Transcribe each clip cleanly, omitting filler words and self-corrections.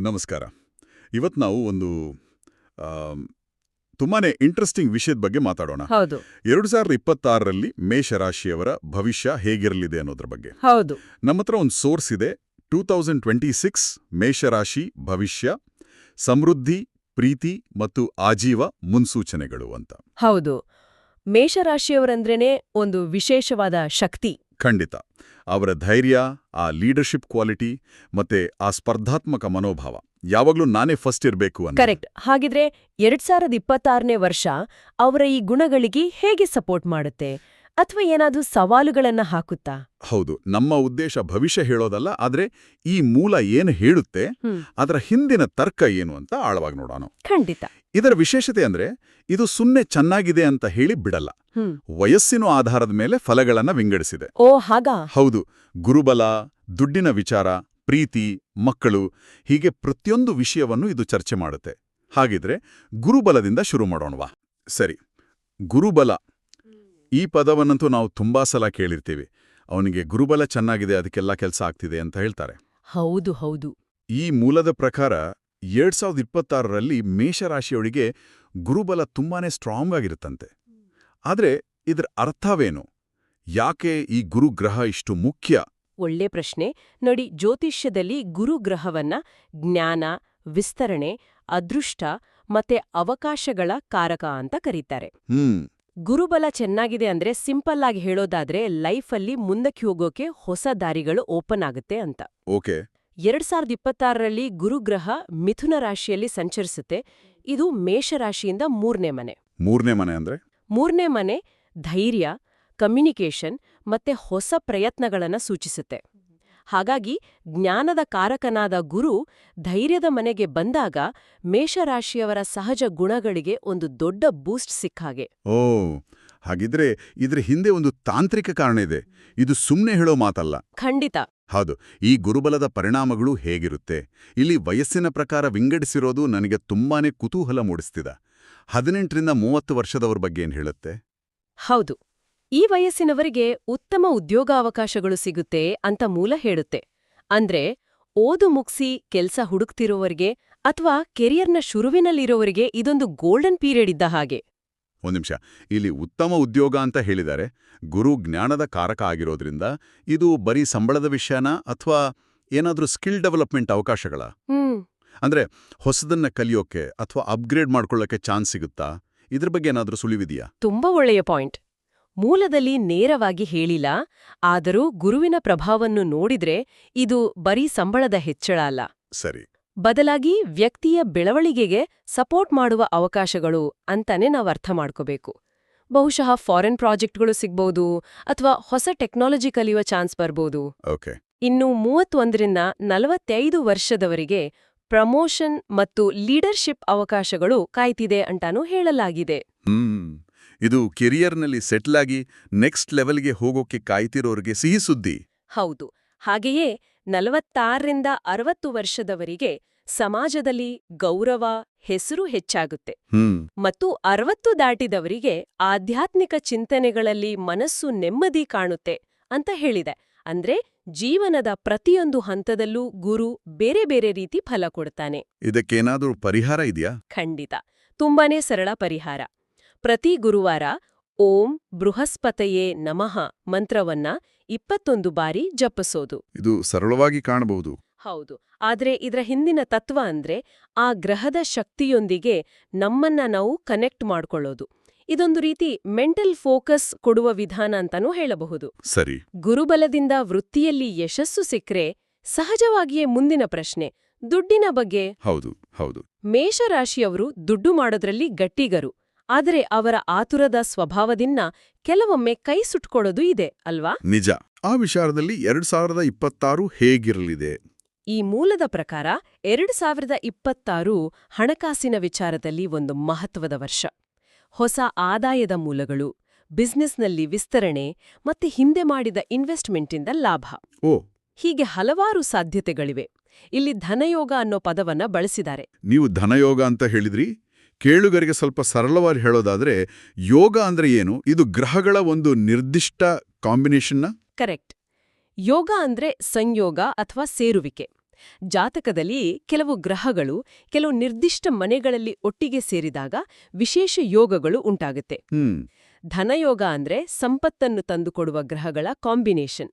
ನಮಸ್ಕಾರ. ಇವತ್ತು ನಾವು ಒಂದು ಆಮ್, ತುಂಬಾನೇ ಇಂಟ್ರೆಸ್ಟಿಂಗ್ ವಿಷಯದ ಬಗ್ಗೆ ಮಾತಾಡೋಣ. ಹೌದು 2026ರಲ್ಲಿ ಮೇಷರಾಶಿಯವರ ಭವಿಷ್ಯ ಹೇಗಿರಲಿದೆ ಅನ್ನೋದ್ರ ಬಗ್ಗೆ. ಹೌದು ನಮ್ಮ ಹತ್ರ ಒಂದು ಸೋರ್ಸ್ ಇದೆ. 2026 ಮೇಷರಾಶಿ ಭವಿಷ್ಯ, ಸಮೃದ್ಧಿ, ಪ್ರೀತಿ ಮತ್ತು ಆಜೀವ ಮುನ್ಸೂಚನೆಗಳು ಅಂತ. ಹೌದು ಮೇಷರಾಶಿಯವರಂದ್ರೇನೆ ಒಂದು ವಿಶೇಷವಾದ ಶಕ್ತಿ. ಖಂಡಿತ. ಅವರ ಧೈರ್ಯ, ಆ ಲೀಡರ್ಶಿಪ್ ಕ್ವಾಲಿಟಿ ಮತ್ತೆ ಆ ಸ್ಪರ್ಧಾತ್ಮಕ ಮನೋಭಾವ, ಯಾವಾಗ್ಲೂ ನಾನೇ ಫಸ್ಟ್ ಇರಬೇಕು ಅಂತ. ಕರೆಕ್ಟ್. ಹಾಗಿದ್ರೆ 2026ನೇ ವರ್ಷ ಅವರ ಈ ಗುಣಗಳಿಗೆ ಹೇಗೆ ಸಪೋರ್ಟ್ ಮಾಡುತ್ತೆ ಅಥವಾ ಏನಾದ್ರೂ ಸವಾಲುಗಳನ್ನ ಹಾಕುತ್ತಾ? ಹೌದು, ನಮ್ಮ ಉದ್ದೇಶ ಭವಿಷ್ಯ ಹೇಳೋದಲ್ಲ, ಆದ್ರೆ ಈ ಮೂಲ ಏನು ಹೇಳುತ್ತೆ, ಅದರ ಹಿಂದಿನ ತರ್ಕ ಏನು ಅಂತ ಆಳವಾಗಿ ನೋಡೋಣ. ಖಂಡಿತ. ಇದರ ವಿಶೇಷತೆ ಅಂದ್ರೆ ಇದು ಸುನ್ನೆ ಚೆನ್ನಾಗಿದೆ ಅಂತ ಹೇಳಿ ಬಿಡಲ್ಲ. ವಯಸ್ಸಿನ ಆಧಾರದ ಮೇಲೆ ಫಲಗಳನ್ನ ವಿಂಗಡಿಸಿದೆ. ಓ ಹಾಗಾ? ಹೌದು. ಗುರುಬಲ, ದುಡ್ಡಿನ ವಿಚಾರ, ಪ್ರೀತಿ, ಮಕ್ಕಳು, ಹೀಗೆ ಪ್ರತಿಯೊಂದು ವಿಷಯವನ್ನು ಇದು ಚರ್ಚೆ ಮಾಡುತ್ತೆ. ಹಾಗಿದ್ರೆ ಗುರುಬಲದಿಂದ ಶುರು ಮಾಡೋಣವಾ? ಸರಿ, ಗುರುಬಲ ಈ ಪದವನ್ನಂತೂ ನಾವು ತುಂಬಾ ಸಲ ಕೇಳಿರ್ತೀವಿ. ಅವನಿಗೆ ಗುರುಬಲ ಚೆನ್ನಾಗಿದೆ, ಅದಕ್ಕೆಲ್ಲ ಕೆಲಸ ಆಗ್ತಿದೆ ಅಂತ ಹೇಳ್ತಾರೆ. ಹೌದು ಹೌದು. ಈ ಮೂಲದ ಪ್ರಕಾರ 2026ರಲ್ಲಿ ಮೇಷರಾಶಿಯವರಿಗೆ ಗುರುಬಲ ತುಂಬಾನೇ ಸ್ಟ್ರಾಂಗ್ ಆಗಿರುತ್ತಂತೆ. ಆದ್ರೆ ಇದರ ಅರ್ಥವೇನು? ಯಾಕೆ ಈ ಗುರುಗ್ರಹ ಇಷ್ಟು ಮುಖ್ಯ? ಒಳ್ಳೆ ಪ್ರಶ್ನೆ. ನೋಡಿ, ಜ್ಯೋತಿಷ್ಯದಲ್ಲಿ ಗುರುಗ್ರಹವನ್ನ ಜ್ಞಾನ, ವಿಸ್ತರಣೆ, ಅದೃಷ್ಟ ಮತ್ತೆ ಅವಕಾಶಗಳ ಕಾರಕ ಅಂತ ಕರೀತಾರೆ. ಗುರುಬಲ ಚೆನ್ನಾಗಿದೆ ಅಂದ್ರೆ ಸಿಂಪಲ್ ಆಗಿ ಹೇಳೋದಾದ್ರೆ ಲೈಫಲ್ಲಿ ಮುಂದಕ್ಕೆ ಹೋಗೋಕೆ ಹೊಸ ದಾರಿಗಳು ಓಪನ್ ಆಗುತ್ತೆ ಅಂತ. ಓಕೆ. 2026ರಲ್ಲಿ ಗುರುಗ್ರಹ ಮಿಥುನ ರಾಶಿಯಲ್ಲಿ ಸಂಚರಿಸುತ್ತೆ. ಇದು ಮೇಷರಾಶಿಯಿಂದ ಮೂರನೇ ಮನೆ. ಮೂರನೇ ಮನೆ ಅಂದ್ರೆ? ಮೂರನೇ ಮನೆ ಧೈರ್ಯ, ಕಮ್ಯುನಿಕೇಷನ್ ಮತ್ತೆ ಹೊಸ ಪ್ರಯತ್ನಗಳನ್ನ ಸೂಚಿಸುತ್ತೆ. ಹಾಗಾಗಿ ಜ್ಞಾನದ ಕಾರಕನಾದ ಗುರು ಧೈರ್ಯದ ಮನೆಗೆ ಬಂದಾಗ ಮೇಷರಾಶಿಯವರ ಸಹಜ ಗುಣಗಳಿಗೆ ಒಂದು ದೊಡ್ಡ ಬೂಸ್ಟ್ ಸಿಕ್ಕಾಗೆ. ಓ, ಹಾಗಿದ್ರೆ ಇದ್ರ ಹಿಂದೆ ಒಂದು ತಾಂತ್ರಿಕ ಕಾರಣ ಇದೆ. ಇದು ಸುಮ್ನೆ ಹೇಳೋ ಮಾತಲ್ಲ. ಖಂಡಿತ. ಹೌದು. ಈ ಗುರುಬಲದ ಪರಿಣಾಮಗಳು ಹೇಗಿರುತ್ತೆ? ಇಲ್ಲಿ ವಯಸ್ಸಿನ ಪ್ರಕಾರ ವಿಂಗಡಿಸಿರೋದು ನನಗೆ ತುಂಬಾನೇ ಕುತೂಹಲ ಮೂಡಿಸ್ತಿದೆ. 18ರಿಂದ 30 ವರ್ಷದವ್ರ ಬಗ್ಗೆ ಏನ್ ಹೇಳುತ್ತೆ? ಹೌದು, ಈ ವಯಸ್ಸಿನವರಿಗೆ ಉತ್ತಮ ಉದ್ಯೋಗಾವಕಾಶಗಳು ಸಿಗುತ್ತೆ ಅಂತ ಮೂಲ ಹೇಳುತ್ತೆ. ಅಂದ್ರೆ ಓದು ಮುಗ್ಸಿ ಕೆಲ್ಸ ಹುಡುಕ್ತಿರೋವರಿಗೆ ಅಥವಾ ಕೆರಿಯರ್ನ ಶುರುವಿನಲ್ಲಿರೋವರಿಗೆ ಇದೊಂದು ಗೋಲ್ಡನ್ ಪೀರಿಯಡ್ ಇದ್ದ ಹಾಗೆ. ಒಂದ್ ನಿಮಿಷ, ಇಲ್ಲಿ ಉತ್ತಮ ಉದ್ಯೋಗ ಅಂತ ಹೇಳಿದ್ದಾರೆ. ಗುರು ಜ್ಞಾನದ ಕಾರಕ ಆಗಿರೋದ್ರಿಂದ ಇದು ಬರೀ ಸಂಬಳದ ವಿಷಯನಾ ಅಥವಾ ಏನಾದ್ರೂ ಸ್ಕಿಲ್ ಡೆವಲಪ್ಮೆಂಟ್ ಅವಕಾಶಗಳ? ಅಂದ್ರೆ ಹೊಸದನ್ನ ಕಲಿಯೋಕೆ ಅಥವಾ ಅಪ್ಗ್ರೇಡ್ ಮಾಡ್ಕೊಳ್ಳೋಕೆ ಚಾನ್ಸ್ ಸಿಗುತ್ತಾ? ಇದ್ರ ಬಗ್ಗೆ ಏನಾದ್ರೂ ಸುಳಿವಿದೆಯಾ? ತುಂಬಾ ಒಳ್ಳೆಯ ಪಾಯಿಂಟ್. ಮೂಲದಲ್ಲಿ ನೇರವಾಗಿ ಹೇಳಿಲ್ಲ, ಆದರೂ ಗುರುವಿನ ಪ್ರಭಾವನ್ನು ನೋಡಿದ್ರೆ ಇದು ಬರೀ ಸಂಬಳದ ಹೆಚ್ಚಳ ಅಲ್ಲ. ಸರಿ. ಬದಲಾಗಿ ವ್ಯಕ್ತಿಯ ಬೆಳವಣಿಗೆಗೆ ಸಪೋರ್ಟ್ ಮಾಡುವ ಅವಕಾಶಗಳು ಅಂತಾನೆ ನಾವು ಅರ್ಥ ಮಾಡ್ಕೋಬೇಕು. ಬಹುಶಃ ಫಾರಿನ್ ಪ್ರಾಜೆಕ್ಟ್ಗಳು ಸಿಗ್ಬೋದು ಅಥವಾ ಹೊಸ ಟೆಕ್ನಾಲಜಿ ಕಲಿಯುವ ಚಾನ್ಸ್ ಬರ್ಬೋದು. ಓಕೆ. ಇನ್ನು 31ರಿಂದ 45 ವರ್ಷದವರಿಗೆ ಪ್ರಮೋಷನ್ ಮತ್ತು ಲೀಡರ್ಶಿಪ್ ಅವಕಾಶಗಳು ಕಾಯ್ತಿದೆ ಅಂತಾನೂ ಹೇಳಲಾಗಿದೆ. ಇದು ಕೆರಿಯರ್ನಲ್ಲಿ ಸೆಟ್ಲ್ ಆಗಿ ನೆಕ್ಸ್ಟ್ ಲೆವೆಲ್ಗೆ ಹೋಗೋಕೆ ಕಾಯ್ತಿರೋರಿಗೆ ಸಿಹಿ ಸುದ್ದಿ. ಹೌದು. ಹಾಗೆಯೇ 46ರಿಂದ 60 ವರ್ಷದವರಿಗೆ ಸಮಾಜದಲ್ಲಿ ಗೌರವ, ಹೆಸರು ಹೆಚ್ಚಾಗುತ್ತೆ. ಮತ್ತು 60 ದಾಟಿದವರಿಗೆ ಆಧ್ಯಾತ್ಮಿಕ ಚಿಂತನೆಗಳಲ್ಲಿ ಮನಸ್ಸು ನೆಮ್ಮದಿ ಕಾಣುತ್ತೆ ಅಂತ ಹೇಳಿದೆ. ಅಂದ್ರೆ ಜೀವನದ ಪ್ರತಿಯೊಂದು ಹಂತದಲ್ಲೂ ಗುರು ಬೇರೆ ಬೇರೆ ರೀತಿ ಫಲ ಕೊಡ್ತಾನೆ. ಇದಕ್ಕೇನಾದ್ರೂ ಪರಿಹಾರ ಇದೆಯಾ? ಖಂಡಿತ. ತುಂಬಾನೇ ಸರಳ ಪರಿಹಾರ. ಪ್ರತಿ ಗುರುವಾರ ಓಂ ಬೃಹಸ್ಪತಯೇ ನಮಃ ಮಂತ್ರವನ್ನ 21 ಬಾರಿ ಜಪಿಸೋದು. ಇದು ಸರಳವಾಗಿ ಕಾಣಬಹುದು. ಹೌದು. ಆದ್ರೆ ಇದರ ಹಿಂದಿನ ತತ್ವ ಅಂದ್ರೆ ಆ ಗ್ರಹದ ಶಕ್ತಿಯೊಂದಿಗೆ ನಮ್ಮನ್ನ ನಾವು ಕನೆಕ್ಟ್ ಮಾಡ್ಕೊಳ್ಳೋದು. ಇದೊಂದು ರೀತಿ ಮೆಂಟಲ್ ಫೋಕಸ್ ಕೊಡುವ ವಿಧಾನ ಅಂತಾನೂ ಹೇಳಬಹುದು. ಸರಿ. ಗುರುಬಲದಿಂದ ವೃತ್ತಿಯಲ್ಲಿ ಯಶಸ್ಸು ಸಿಕ್ಕ್ರೆ ಸಹಜವಾಗಿಯೇ ಮುಂದಿನ ಪ್ರಶ್ನೆ ದುಡ್ಡಿನ ಬಗ್ಗೆ. ಹೌದು ಹೌದು. ಮೇಷರಾಶಿಯವರು ದುಡ್ಡು ಮಾಡೋದ್ರಲ್ಲಿ ಗಟ್ಟಿಗರು. ಆದರೆ ಅವರ ಆತುರದ ಸ್ವಭಾವದಿಂದ ಕೆಲವೊಮ್ಮೆ ಕೈ ಸುಟ್ಕೊಳ್ಳೋದು ಇದೆ ಅಲ್ವಾ? ನಿಜ. ಆ ವಿಚಾರದಲ್ಲಿ 2026 ಹೇಗಿರಲಿದೆ? ಈ ಮೂಲದ ಪ್ರಕಾರ 2026 ಹಣಕಾಸಿನ ವಿಚಾರದಲ್ಲಿ ಒಂದು ಮಹತ್ವದ ವರ್ಷ. ಹೊಸ ಆದಾಯದ ಮೂಲಗಳು, ಬಿಸ್ನೆಸ್ನಲ್ಲಿ ವಿಸ್ತರಣೆ ಮತ್ತೆ ಹಿಂದೆ ಮಾಡಿದ ಇನ್ವೆಸ್ಟ್ಮೆಂಟಿಂದ ಲಾಭ. ಹೀಗೆ ಹಲವಾರು ಸಾಧ್ಯತೆಗಳಿವೆ. ಇಲ್ಲಿ ಧನಯೋಗ ಅನ್ನೋ ಪದವನ್ನ ಬಳಸಿದ್ದಾರೆ. ನೀವು ಧನಯೋಗ ಅಂತ ಹೇಳಿದ್ರಿ. ಕೇಳುಗರಿಗೆ ಸ್ವಲ್ಪ ಸರಳವಾಗಿ ಹೇಳೋದಾದ್ರೆ ಯೋಗ ಅಂದ್ರೆ ಏನು? ಇದು ಗ್ರಹಗಳ ಒಂದು ನಿರ್ದಿಷ್ಟ ಕಾಂಬಿನೇಷನ್ನ? ಕರೆಕ್ಟ್. ಯೋಗ ಅಂದ್ರೆ ಸಂಯೋಗ ಅಥವಾ ಸೇರುವಿಕೆ. ಜಾತಕದಲ್ಲಿ ಕೆಲವು ಗ್ರಹಗಳು ಕೆಲವು ನಿರ್ದಿಷ್ಟ ಮನೆಗಳಲ್ಲಿ ಒಟ್ಟಿಗೆ ಸೇರಿದಾಗ ವಿಶೇಷ ಯೋಗಗಳು ಉಂಟಾಗುತ್ತೆ. ಧನಯೋಗ ಅಂದ್ರೆ ಸಂಪತ್ತನ್ನು ತಂದುಕೊಡುವ ಗ್ರಹಗಳ ಕಾಂಬಿನೇಷನ್.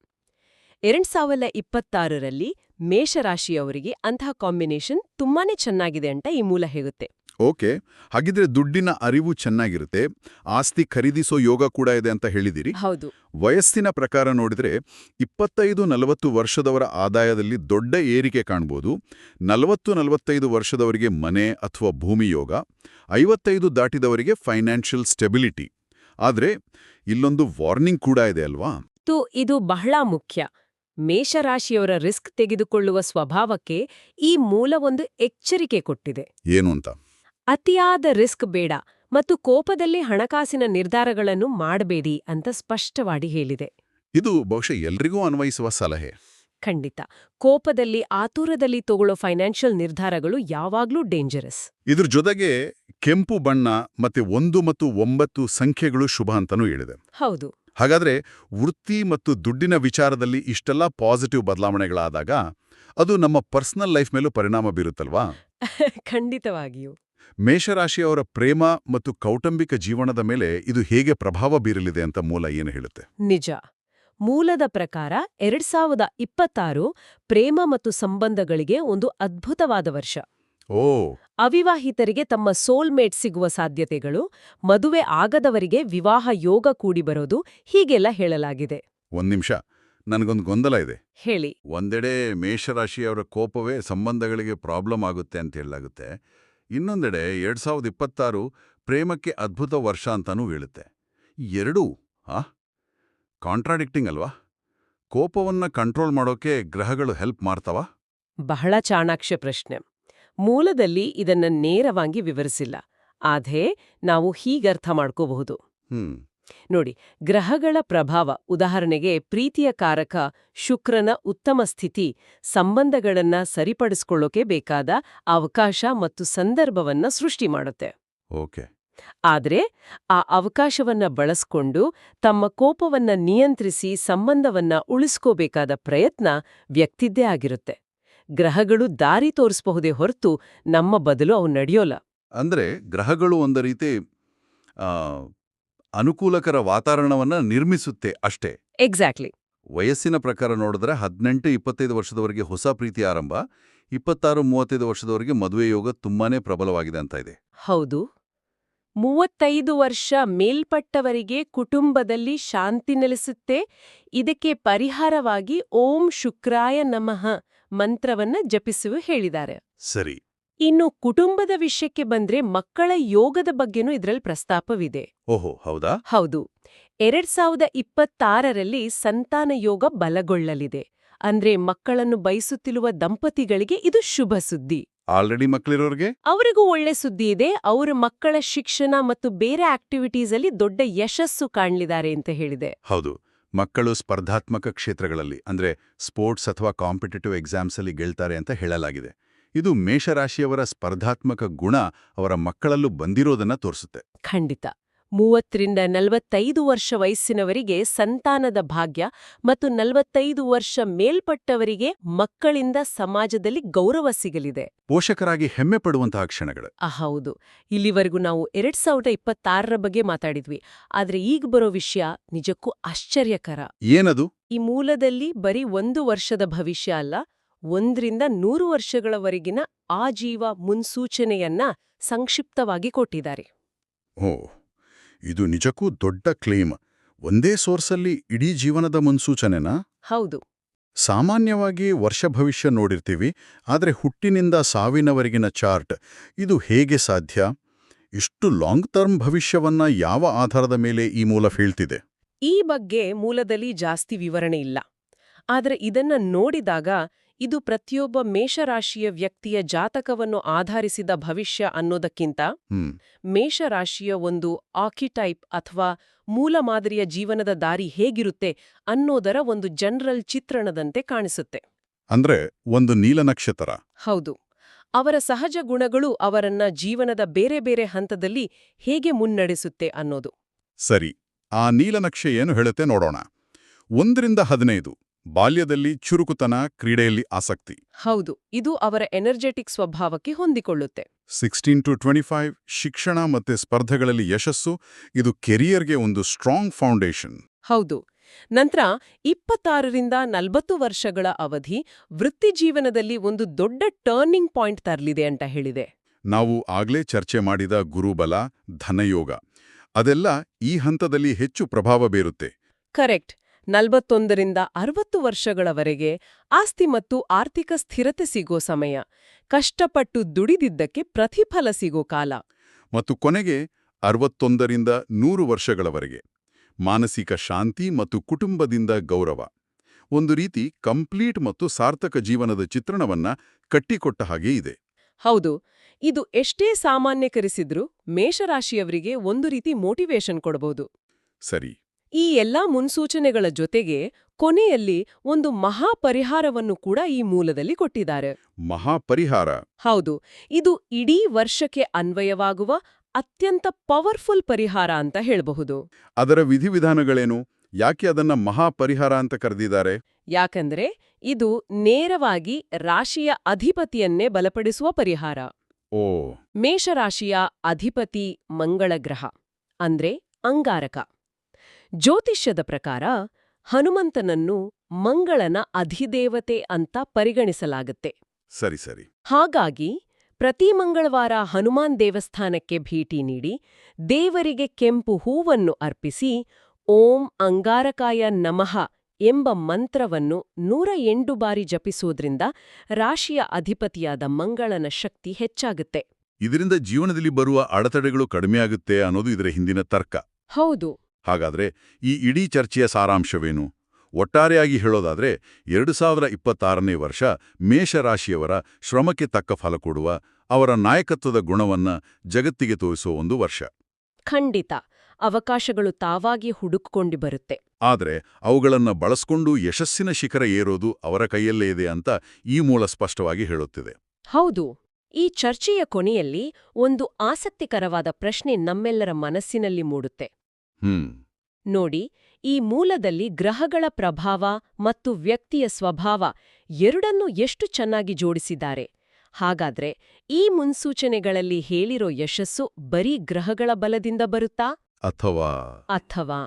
2026ರಲ್ಲಿ ಮೇಷರಾಶಿಯವರಿಗೆ ಅಂತಹ ಕಾಂಬಿನೇಷನ್ ತುಂಬಾನೇ ಚೆನ್ನಾಗಿದೆ ಅಂತ ಈ ಮೂಲ ಹೇಳುತ್ತೆ. ಓಕೆ, ಹಾಗಿದ್ರೆ ದುಡ್ಡಿನ ಅರಿವು ಚೆನ್ನಾಗಿರುತ್ತೆ, ಆಸ್ತಿ ಖರೀದಿಸೋ ಯೋಗ ಕೂಡ ಇದೆ ಅಂತ ಹೇಳಿದಿರಿ. ಹೌದು. ವಯಸ್ಸಿನ ಪ್ರಕಾರ ನೋಡಿದ್ರೆ 25-40 ವರ್ಷದವರ ಆದಾಯದಲ್ಲಿ ದೊಡ್ಡ ಏರಿಕೆ ಕಾಣ್ಬೋದು. 40-45 ವರ್ಷದವರಿಗೆ ಮನೆ ಅಥವಾ ಭೂಮಿ ಯೋಗ, 55 ದಾಟಿದವರಿಗೆ ಫೈನಾನ್ಷಿಯಲ್ ಸ್ಟೆಬಿಲಿಟಿ. ಆದ್ರೆ ಇಲ್ಲೊಂದು ವಾರ್ನಿಂಗ್ ಕೂಡ ಇದೆ ಅಲ್ವಾ? ಇದು ಬಹಳ ಮುಖ್ಯ. ಮೇಷರಾಶಿಯವರ ರಿಸ್ಕ್ ತೆಗೆದುಕೊಳ್ಳುವ ಸ್ವಭಾವಕ್ಕೆ ಈ ಮೂಲ ಒಂದು ಎಚ್ಚರಿಕೆ ಕೊಟ್ಟಿದೆ. ಏನು ಅಂತ? ಅತಿಯಾದ ರಿಸ್ಕ್ ಬೇಡ ಮತ್ತು ಕೋಪದಲ್ಲಿ ಹಣಕಾಸಿನ ನಿರ್ಧಾರಗಳನ್ನು ಮಾಡಬೇಡಿ ಅಂತ ಸ್ಪಷ್ಟವಾಗಿ ಹೇಳಿದೆ. ಇದು ಬಹುಶಃ ಎಲ್ರಿಗೂ ಅನ್ವಯಿಸುವ ಸಲಹೆ. ಖಂಡಿತ. ಕೋಪದಲ್ಲಿ ಆತುರದಲ್ಲಿ ತಗೊಳ್ಳೋ ಫೈನಾನ್ಷಿಯಲ್ ನಿರ್ಧಾರಗಳು ಯಾವಾಗ್ಲೂ ಡೇಂಜರಸ್. ಇದ್ರ ಜೊತೆಗೆ ಕೆಂಪು ಬಣ್ಣ ಮತ್ತೆ 1 ಮತ್ತು 9 ಸಂಖ್ಯೆಗಳು ಶುಭ ಅಂತನೂ ಹೇಳಿದೆ. ಹೌದು. ಹಾಗಾದ್ರೆ ವೃತ್ತಿ ಮತ್ತು ದುಡ್ಡಿನ ವಿಚಾರದಲ್ಲಿ ಇಷ್ಟೆಲ್ಲ ಪಾಸಿಟಿವ್ ಬದಲಾವಣೆಗಳಾದಾಗ ಅದು ನಮ್ಮ ಪರ್ಸನಲ್ ಲೈಫ್ ಮೇಲೂ ಪರಿಣಾಮ ಬೀರುತ್ತಲ್ವಾ? ಖಂಡಿತವಾಗಿಯೂ. ಮೇಷರಾಶಿಯವರ ಪ್ರೇಮ ಮತ್ತು ಕೌಟುಂಬಿಕ ಜೀವನದ ಮೇಲೆ ಇದು ಹೇಗೆ ಪ್ರಭಾವ ಬೀರಲಿದೆ ಅಂತ ಮೂಲ ಏನು ಹೇಳುತ್ತೆ? ನಿಜ. ಮೂಲದ ಪ್ರಕಾರ 2026 ಪ್ರೇಮ ಮತ್ತು ಸಂಬಂಧಗಳಿಗೆ ಒಂದು ಅದ್ಭುತವಾದ ವರ್ಷ. ಓ. ಅವಿವಾಹಿತರಿಗೆ ತಮ್ಮ ಸೋಲ್ಮೇಟ್ ಸಿಗುವ ಸಾಧ್ಯತೆಗಳು, ಮದುವೆ ಆಗದವರಿಗೆ ವಿವಾಹ ಯೋಗ ಕೂಡಿ ಬರೋದು, ಹೀಗೆಲ್ಲ ಹೇಳಲಾಗಿದೆ. ಒಂದ್ ನಿಮಿಷ, ನನಗೊಂದು ಗೊಂದಲ ಇದೆ. ಹೇಳಿ. ಒಂದೆಡೆ ಮೇಷರಾಶಿಯವರ ಕೋಪವೇ ಸಂಬಂಧಗಳಿಗೆ ಪ್ರಾಬ್ಲಮ್ ಆಗುತ್ತೆ ಅಂತ ಹೇಳಲಾಗುತ್ತೆ. ಇನ್ನೊಂದೆಡೆ 2026 ಪ್ರೇಮಕ್ಕೆ ಅದ್ಭುತ ವರ್ಷ ಅಂತಾನೂ ಹೇಳುತ್ತೆ. ಎರಡೂ ಕಾಂಟ್ರಾಡಿಕ್ಟಿಂಗ್ ಅಲ್ವಾ? ಕೋಪವನ್ನ ಕಂಟ್ರೋಲ್ ಮಾಡೋಕೆ ಗ್ರಹಗಳು ಹೆಲ್ಪ್ ಮಾಡ್ತಾವಾ? ಬಹಳ ಚಾಣಾಕ್ಷ ಪ್ರಶ್ನೆ. ಮೂಲದಲ್ಲಿ ಇದನ್ನ ನೇರವಾಗಿ ವಿವರಿಸಿಲ್ಲ. ಆದ್ರೆ ನಾವು ಹೀಗರ್ಥ ಮಾಡ್ಕೋಬಹುದು. ನೋಡಿ, ಗ್ರಹಗಳ ಪ್ರಭಾವ, ಉದಾಹರಣೆಗೆ ಪ್ರೀತಿಯ ಕಾರಕ ಶುಕ್ರನ ಉತ್ತಮ ಸ್ಥಿತಿ ಸಂಬಂಧಗಳನ್ನ ಸರಿಪಡಿಸ್ಕೊಳ್ಳೋಕೆ ಬೇಕಾದ ಅವಕಾಶ ಮತ್ತು ಸಂದರ್ಭವನ್ನ ಸೃಷ್ಟಿ ಮಾಡುತ್ತೆ. ಓಕೆ. ಆದ್ರೆ ಆ ಅವಕಾಶವನ್ನ ಬಳಸ್ಕೊಂಡು ತಮ್ಮ ಕೋಪವನ್ನ ನಿಯಂತ್ರಿಸಿ ಸಂಬಂಧವನ್ನ ಉಳಿಸ್ಕೋಬೇಕಾದ ಪ್ರಯತ್ನ ವ್ಯಕ್ತಿದ್ದೇ ಆಗಿರುತ್ತೆ. ಗ್ರಹಗಳು ದಾರಿ ತೋರಿಸಬಹುದೇ ಹೊರತು ನಮ್ಮ ಬದಲು ಅವು ನಡೆಯೋಲ್ಲ. ಅಂದ್ರೆ ಗ್ರಹಗಳು ಒಂದು ರೀತಿ ಅನುಕೂಲಕರ ವಾತಾವರಣವನ್ನ ನಿರ್ಮಿಸುತ್ತೆ ಅಷ್ಟೇ. ಎಕ್ಸಾಕ್ಟ್ಲಿ. ವಯಸ್ಸಿನ ಪ್ರಕಾರ ನೋಡಿದ್ರೆ 18-25 ವರ್ಷದವರೆಗೆ ಹೊಸ ಪ್ರೀತಿ ಆರಂಭ, 26-35 ವರ್ಷದವರೆಗೆ ಮದುವೆ ಯೋಗ ತುಂಬಾನೇ ಪ್ರಬಲವಾಗಿದೆ ಅಂತ ಇದೆ. ಹೌದು. 35 ವರ್ಷ ಮೇಲ್ಪಟ್ಟವರಿಗೆ ಕುಟುಂಬದಲ್ಲಿ ಶಾಂತಿ ನೆಲೆಸುತ್ತೆ. ಇದಕ್ಕೆ ಪರಿಹಾರವಾಗಿ ಓಂ ಶುಕ್ರಾಯ ನಮಃ ಮಂತ್ರವನ್ನ ಜಪಿಸುವ ಹೇಳಿದ್ದಾರೆ. ಸರಿ. ಇನ್ನು ಕುಟುಂಬದ ವಿಷಯಕ್ಕೆ ಬಂದ್ರೆ ಮಕ್ಕಳ ಯೋಗದ ಬಗ್ಗೆನೂ ಇದರಲ್ಲಿ ಪ್ರಸ್ತಾಪವಿದೆ. ಓಹೋ, ಹೌದಾ? ಹೌದು. 2026ರಲ್ಲಿ ಸಂತಾನ ಯೋಗ ಬಲಗೊಳ್ಳಲಿದೆ. ಅಂದ್ರೆ ಮಕ್ಕಳನ್ನು ಬಯಸುತ್ತಿರುವ ದಂಪತಿಗಳಿಗೆ ಇದು ಶುಭ ಸುದ್ದಿ. ಆಲ್ರೆಡಿ ಮಕ್ಕಳಿರೋರ್ಗೆ ಅವರಿಗೂ ಒಳ್ಳೆ ಸುದ್ದಿ ಇದೆ. ಅವರ ಮಕ್ಕಳ ಶಿಕ್ಷಣ ಮತ್ತು ಬೇರೆ ಆಕ್ಟಿವಿಟೀಸ್ ಅಲ್ಲಿ ದೊಡ್ಡ ಯಶಸ್ಸು ಕಾಣಲಿದ್ದಾರೆ ಅಂತ ಹೇಳಿದೆ. ಹೌದು. ಮಕ್ಕಳು ಸ್ಪರ್ಧಾತ್ಮಕ ಕ್ಷೇತ್ರಗಳಲ್ಲಿ ಅಂದ್ರೆ ಸ್ಪೋರ್ಟ್ಸ್ ಅಥವಾ ಕಾಂಪಿಟೇಟಿವ್ ಎಕ್ಸಾಮ್ಸ್ ಅಲ್ಲಿ ಗೆಲ್ತಾರೆ ಅಂತ ಹೇಳಲಾಗಿದೆ. ಇದು ಮೇಷರಾಶಿಯವರ ಸ್ಪರ್ಧಾತ್ಮಕ ಗುಣ ಅವರ ಮಕ್ಕಳಲ್ಲೂ ಬಂದಿರೋದನ್ನ ತೋರಿಸುತ್ತೆ. ಖಂಡಿತ. 30-45 ವರ್ಷ ವಯಸ್ಸಿನವರಿಗೆ ಸಂತಾನದ ಭಾಗ್ಯ ಮತ್ತು 45 ವರ್ಷ ಮೇಲ್ಪಟ್ಟವರಿಗೆ ಮಕ್ಕಳಿಂದ ಸಮಾಜದಲ್ಲಿ ಗೌರವ ಸಿಗಲಿದೆ. ಪೋಷಕರಾಗಿ ಹೆಮ್ಮೆ ಪಡುವಂತಹ ಕ್ಷಣಗಳು. ಹೌದು. ಇಲ್ಲಿವರೆಗೂ ನಾವು 2026ರ ಬಗ್ಗೆ ಮಾತಾಡಿದ್ವಿ. ಆದ್ರೆ ಈಗ ಬರೋ ವಿಷಯ ನಿಜಕ್ಕೂ ಆಶ್ಚರ್ಯಕರ. ಏನದು? ಈ ಮೂಲದಲ್ಲಿ ಬರೀ 1 ವರ್ಷದ ಭವಿಷ್ಯ ಅಲ್ಲ, 1-100 ವರ್ಷಗಳವರೆಗಿನ ಆಜೀವ ಮುನ್ಸೂಚನೆಯನ್ನ ಸಂಕ್ಷಿಪ್ತವಾಗಿ ಕೊಟ್ಟಿದ್ದಾರೆ. ಓ, ಇದು ನಿಜಕ್ಕೂ ದೊಡ್ಡ ಕ್ಲೇಮ್. ಒಂದೇ ಸೋರ್ಸಲ್ಲಿ ಇಡೀ ಜೀವನದ ಮುನ್ಸೂಚನೆನಾ? ಹೌದು. ಸಾಮಾನ್ಯವಾಗಿ ವರ್ಷ ಭವಿಷ್ಯ ನೋಡಿರ್ತೀವಿ, ಆದರೆ ಹುಟ್ಟಿನಿಂದ ಸಾವಿನವರೆಗಿನ ಚಾರ್ಟ್ ಇದು ಹೇಗೆ ಸಾಧ್ಯ? ಇಷ್ಟು ಲಾಂಗ್ ಟರ್ಮ್ ಭವಿಷ್ಯವನ್ನ ಯಾವ ಆಧಾರದ ಮೇಲೆ ಈ ಮೂಲ ಹೇಳ್ತಿದೆ? ಈ ಬಗ್ಗೆ ಮೂಲದಲ್ಲಿ ಜಾಸ್ತಿ ವಿವರಣೆ ಇಲ್ಲ. ಆದರೆ ಇದನ್ನ ನೋಡಿದಾಗ ಇದು ಪ್ರತಿಯೊಬ್ಬ ಮೇಷರಾಶಿಯ ವ್ಯಕ್ತಿಯ ಜಾತಕವನ್ನು ಆಧರಿಸಿದ ಭವಿಷ್ಯ ಅನ್ನೋದಕ್ಕಿಂತ ಮೇಷರಾಶಿಯ ಒಂದು ಆರ್ಕಿಟೈಪ್ ಅಥವಾ ಮೂಲ ಮಾದರಿಯ ಜೀವನದ ದಾರಿ ಹೇಗಿರುತ್ತೆ ಅನ್ನೋದರ ಒಂದು ಜನರಲ್ ಚಿತ್ರಣದಂತೆ ಕಾಣಿಸುತ್ತೆ. ಅಂದ್ರೆ ಒಂದು ನೀಲನಕ್ಷತ್ರ. ಹೌದು. ಅವರ ಸಹಜ ಗುಣಗಳು ಅವರನ್ನ ಜೀವನದ ಬೇರೆ ಬೇರೆ ಹಂತದಲ್ಲಿ ಹೇಗೆ ಮುನ್ನಡೆಸುತ್ತೆ ಅನ್ನೋದು. ಸರಿ, ಆ ನೀಲನಕ್ಷೆ ಏನು ಹೇಳುತ್ತೆ ನೋಡೋಣ. 1-15 ಬಾಲ್ಯದಲ್ಲಿ ಚುರುಕುತನ, ಕ್ರೀಡೆಯಲ್ಲಿ ಆಸಕ್ತಿ. ಹೌದು, ಇದು ಅವರ ಎನರ್ಜೆಟಿಕ್ ಸ್ವಭಾವಕ್ಕೆ ಹೊಂದಿಕೊಳ್ಳುತ್ತೆ. 16 to 25 ಶಿಕ್ಷಣ ಮತ್ತೆ ಸ್ಪರ್ಧೆಗಳಲ್ಲಿ ಯಶಸ್ಸು, ಇದು ಕೆರಿಯರ್ಗೆ ಒಂದು ಸ್ಟ್ರಾಂಗ್ ಫೌಂಡೇಶನ್. ಹೌದು. ನಂತರ 26ರಿಂದ 40 ವರ್ಷಗಳ ಅವಧಿ ವೃತ್ತಿಜೀವನದಲ್ಲಿ ಒಂದು ದೊಡ್ಡ ಟರ್ನಿಂಗ್ ಪಾಯಿಂಟ್ ತರಲಿದೆ ಅಂತ ಹೇಳಿದೆ. ನಾವು ಆಗ್ಲೇ ಚರ್ಚೆ ಮಾಡಿದ ಗುರುಬಲ, ಧನಯೋಗ ಅದೆಲ್ಲ ಈ ಹಂತದಲ್ಲಿ ಹೆಚ್ಚು ಪ್ರಭಾವ ಬೀರುತ್ತೆ. ಕರೆಕ್ಟ್. 41ರಿಂದ 60 ವರ್ಷಗಳವರೆಗೆ ಆಸ್ತಿ ಮತ್ತು ಆರ್ಥಿಕ ಸ್ಥಿರತೆ ಸಿಗೋ ಸಮಯ, ಕಷ್ಟಪಟ್ಟು ದುಡಿದಿದ್ದಕ್ಕೆ ಪ್ರತಿಫಲ ಸಿಗೋ ಕಾಲ. ಮತ್ತು ಕೊನೆಗೆ 61ರಿಂದ 100 ವರ್ಷಗಳವರೆಗೆ ಮಾನಸಿಕ ಶಾಂತಿ ಮತ್ತು ಕುಟುಂಬದಿಂದ ಗೌರವ. ಒಂದು ರೀತಿ ಕಂಪ್ಲೀಟ್ ಮತ್ತು ಸಾರ್ಥಕ ಜೀವನದ ಚಿತ್ರಣವನ್ನ ಕಟ್ಟಿಕೊಟ್ಟ ಹಾಗೆ ಇದೆ. ಹೌದು. ಇದು ಎಷ್ಟೇ ಸಾಮಾನ್ಯಕರಿಸಿದ್ರೂ ಮೇಷರಾಶಿಯವರಿಗೆ ಒಂದು ರೀತಿ ಮೋಟಿವೇಶನ್ ಕೊಡಬಹುದು. ಸರಿ. ಈ ಎಲ್ಲಾ ಮುನ್ಸೂಚನೆಗಳ ಜೊತೆಗೆ ಕೊನೆಯಲ್ಲಿ ಒಂದು ಮಹಾಪರಿಹಾರವನ್ನು ಕೂಡ ಈ ಮೂಲದಲ್ಲಿ ಕೊಟ್ಟಿದ್ದಾರೆ. ಮಹಾಪರಿಹಾರ? ಹೌದು. ಇದು ಇಡೀ ವರ್ಷಕ್ಕೆ ಅನ್ವಯವಾಗುವ ಅತ್ಯಂತ ಪವರ್ಫುಲ್ ಪರಿಹಾರ ಅಂತ ಹೇಳಬಹುದು. ಅದರ ವಿಧಿವಿಧಾನಗಳೇನು? ಯಾಕೆ ಅದನ್ನ ಮಹಾಪರಿಹಾರ ಅಂತ ಕರೆದಿದ್ದಾರೆ? ಯಾಕಂದ್ರೆ ಇದು ನೇರವಾಗಿ ರಾಶಿಯ ಅಧಿಪತಿಯನ್ನೇ ಬಲಪಡಿಸುವ ಪರಿಹಾರ. ಓ. ಮೇಷರಾಶಿಯ ಅಧಿಪತಿ ಮಂಗಳ ಗ್ರಹ, ಅಂದ್ರೆ ಅಂಗಾರಕ. ಜ್ಯೋತಿಷ್ಯದ ಪ್ರಕಾರ ಹನುಮಂತನನ್ನು ಮಂಗಳನ ಅಧಿದೇವತೆ ಅಂತ ಪರಿಗಣಿಸಲಾಗುತ್ತೆ. ಸರಿ ಸರಿ. ಹಾಗಾಗಿ ಪ್ರತಿ ಮಂಗಳವಾರ ಹನುಮಾನ್ ದೇವಸ್ಥಾನಕ್ಕೆ ಭೇಟಿ ನೀಡಿ ದೇವರಿಗೆ ಕೆಂಪು ಹೂವನ್ನು ಅರ್ಪಿಸಿ ಓಂ ಅಂಗಾರಕಾಯ ನಮಃ ಎಂಬ ಮಂತ್ರವನ್ನು 108 ಬಾರಿ ಜಪಿಸೋದ್ರಿಂದ ರಾಶಿಯ ಅಧಿಪತಿಯಾದ ಮಂಗಳನ ಶಕ್ತಿ ಹೆಚ್ಚಾಗುತ್ತೆ. ಇದರಿಂದ ಜೀವನದಲ್ಲಿ ಬರುವ ಅಡೆತಡೆಗಳು ಕಡಿಮೆಯಾಗುತ್ತೆ ಅನ್ನೋದು ಇದರ ಹಿಂದಿನ ತರ್ಕ. ಹೌದು. ಹಾಗಾದ್ರೆ ಈ ಇಡೀ ಚರ್ಚೆಯ ಸಾರಾಂಶವೇನು? ಒಟ್ಟಾರೆಯಾಗಿ ಹೇಳೋದಾದ್ರೆ 2026ನೇ ವರ್ಷ ಮೇಷರಾಶಿಯವರ ಶ್ರಮಕ್ಕೆ ತಕ್ಕ ಫಲ ಕೊಡುವ, ಅವರ ನಾಯಕತ್ವದ ಗುಣವನ್ನ ಜಗತ್ತಿಗೆ ತೋರಿಸೋ ಒಂದು ವರ್ಷ. ಖಂಡಿತ. ಅವಕಾಶಗಳು ತಾವಾಗಿ ಹುಡುಕಿಕೊಂಡು ಬರುತ್ತೆ. ಆದ್ರೆ ಅವುಗಳನ್ನ ಬಳಸ್ಕೊಂಡು ಯಶಸ್ಸಿನ ಶಿಖರ ಏರೋದು ಅವರ ಕೈಯಲ್ಲೇ ಇದೆ ಅಂತ ಈ ಮೂಲ ಸ್ಪಷ್ಟವಾಗಿ ಹೇಳುತ್ತಿದೆ. ಹೌದು. ಈ ಚರ್ಚೆಯ ಕೊನೆಯಲ್ಲಿ ಒಂದು ಆಸಕ್ತಿಕರವಾದ ಪ್ರಶ್ನೆ ನಮ್ಮೆಲ್ಲರ ಮನಸ್ಸಿನಲ್ಲಿ ಮೂಡುತ್ತೆ. ನೋಡಿ, ಈ ಮೂಲದಲ್ಲಿ ಗ್ರಹಗಳ ಪ್ರಭಾವ ಮತ್ತು ವ್ಯಕ್ತಿಯ ಸ್ವಭಾವ ಎರಡನ್ನೂ ಎಷ್ಟು ಚೆನ್ನಾಗಿ ಜೋಡಿಸಿದ್ದಾರೆ. ಹಾಗಾದ್ರೆ ಈ ಮುನ್ಸೂಚನೆಗಳಲ್ಲಿ ಹೇಳಿರೋ ಯಶಸ್ಸು ಬರೀ ಗ್ರಹಗಳ ಬಲದಿಂದ ಬರುತ್ತಾ? ಅಥವಾ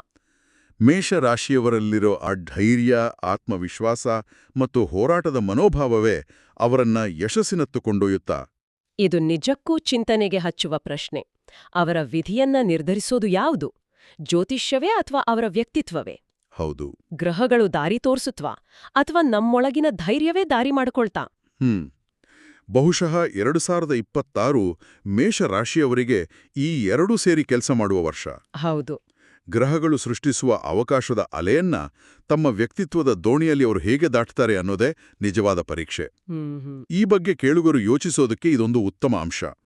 ಮೇಷರಾಶಿಯವರಲ್ಲಿರೋ ಆ ಧೈರ್ಯ, ಆತ್ಮವಿಶ್ವಾಸ ಮತ್ತು ಹೋರಾಟದ ಮನೋಭಾವವೇ ಅವರನ್ನ ಯಶಸ್ಸಿನತ್ತ ಕೊಂಡೊಯ್ಯುತ್ತಾ? ಇದು ನಿಜಕ್ಕೂ ಚಿಂತನೆಗೆ ಹಚ್ಚುವ ಪ್ರಶ್ನೆ. ಅವರ ವಿಧಿಯನ್ನ ನಿರ್ಧರಿಸೋದು ಯಾವುದು? ಜ್ಯೋತಿಷ್ಯವೇ ಅಥವಾ ಅವರ ವ್ಯಕ್ತಿತ್ವವೇ? ಹೌದು. ಗ್ರಹಗಳು ದಾರಿ ತೋರ್ಸುತ್ವಾ ಅಥವಾ ನಮ್ಮೊಳಗಿನ ಧೈರ್ಯವೇ ದಾರಿ ಮಾಡ್ಕೊಳ್ತಾ? ಬಹುಶಃ 2026 ಮೇಷರಾಶಿಯವರಿಗೆ ಈ ಎರಡೂ ಸೇರಿ ಕೆಲಸ ಮಾಡುವ ವರ್ಷ. ಹೌದು. ಗ್ರಹಗಳು ಸೃಷ್ಟಿಸುವ ಅವಕಾಶದ ಅಲೆಯನ್ನ ತಮ್ಮ ವ್ಯಕ್ತಿತ್ವದ ದೋಣಿಯಲ್ಲಿ ಅವರು ಹೇಗೆ ದಾಟ್ತಾರೆ ಅನ್ನೋದೇ ನಿಜವಾದ ಪರೀಕ್ಷೆ. ಈ ಬಗ್ಗೆ ಕೇಳುಗರು ಯೋಚಿಸೋದಕ್ಕೆ ಇದೊಂದು ಉತ್ತಮ ಅಂಶ.